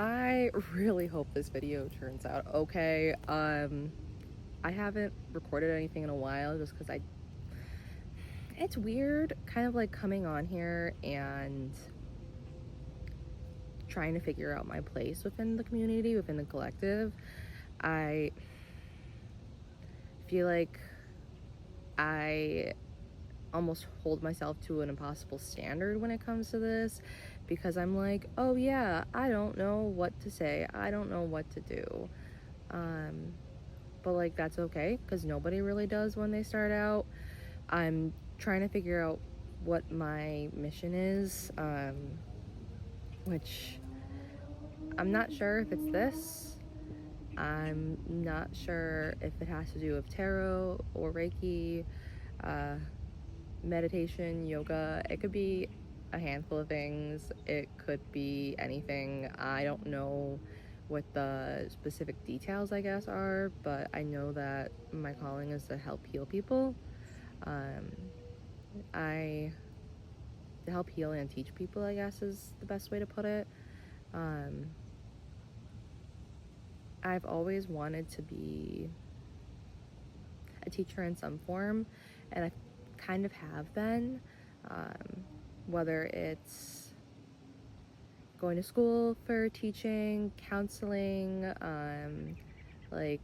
I really hope this video turns out okay. I haven't recorded anything in a while just because it's weird kind of like coming on here and trying to figure out my place within the community, within the collective. I feel like I almost hold myself to an impossible standard when it comes to this because I'm like, oh yeah, I don't know what to say. I don't know what to do. But like that's okay because nobody really does when they start out. I'm trying to figure out what my mission is, which I'm not sure if it's this. I'm not sure if it has to do with tarot or Reiki, meditation, yoga. It could be a handful of things. It could be anything. I don't know what the specific details, I guess, are, but I know that my calling is to help heal people. Um, I to help heal and teach people, I guess, is the best way to put it. Um, I've always wanted to be a teacher in some form, and I kind of have been, whether it's going to school for teaching, counseling, like,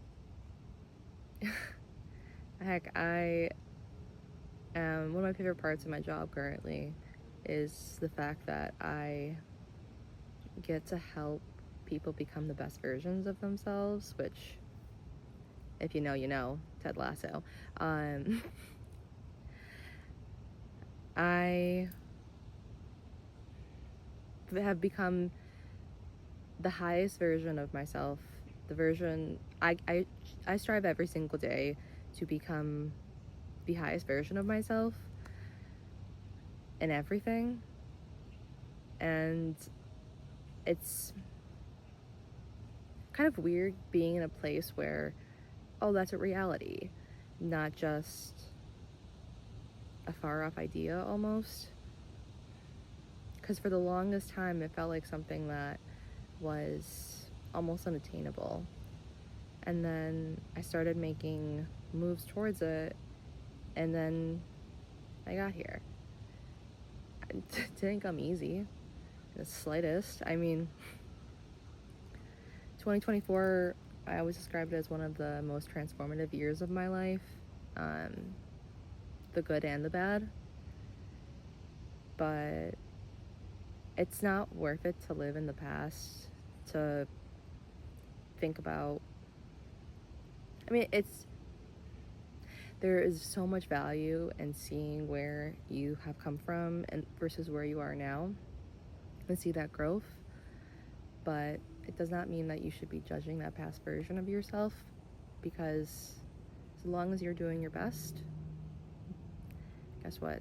heck, one of my favorite parts of my job currently is the fact that I get to help people become the best versions of themselves, which, if you know, you know, Ted Lasso. I have become the highest version of myself. The version I strive every single day to become the highest version of myself in everything. And it's kind of weird being in a place where, oh, that's a reality, not just a far off idea almost. Because for the longest time, it felt like something that was almost unattainable. And then I started making moves towards it, and then I got here. It didn't come easy, the slightest. I mean, 2024, I always described it as one of the most transformative years of my life, the good and the bad. But it's not worth it to live in the past, to think about. I mean, there is so much value in seeing where you have come from and versus where you are now and see that growth. But it does not mean that you should be judging that past version of yourself, because as long as you're doing your best, guess what?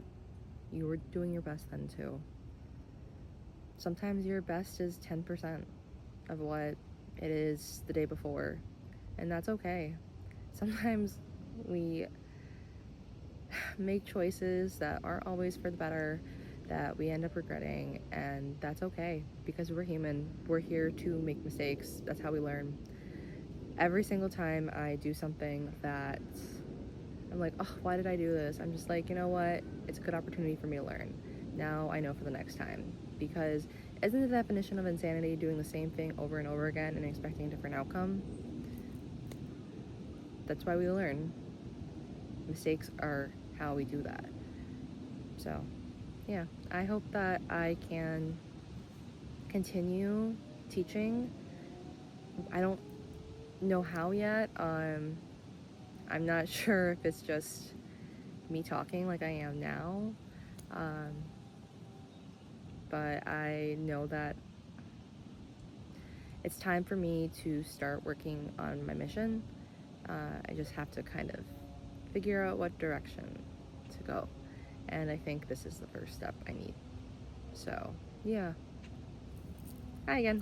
You were doing your best then too. Sometimes your best is 10% of what it is the day before, and that's okay. Sometimes we make choices that aren't always for the better, that we end up regretting, and that's okay because we're human. We're here to make mistakes. That's how we learn. Every single time I do something that I'm like, oh, why did I do this? I'm just like, you know what? It's a good opportunity for me to learn. Now I know for the next time. Because isn't the definition of insanity doing the same thing over and over again and expecting a different outcome? That's why we learn. Mistakes are how we do that. So, yeah, I hope that I can continue teaching. I don't know how yet. I'm not sure if it's just me talking like I am now. But I know that it's time for me to start working on my mission. I just have to kind of figure out what direction to go. And I think this is the first step I need. So, yeah. Hi again.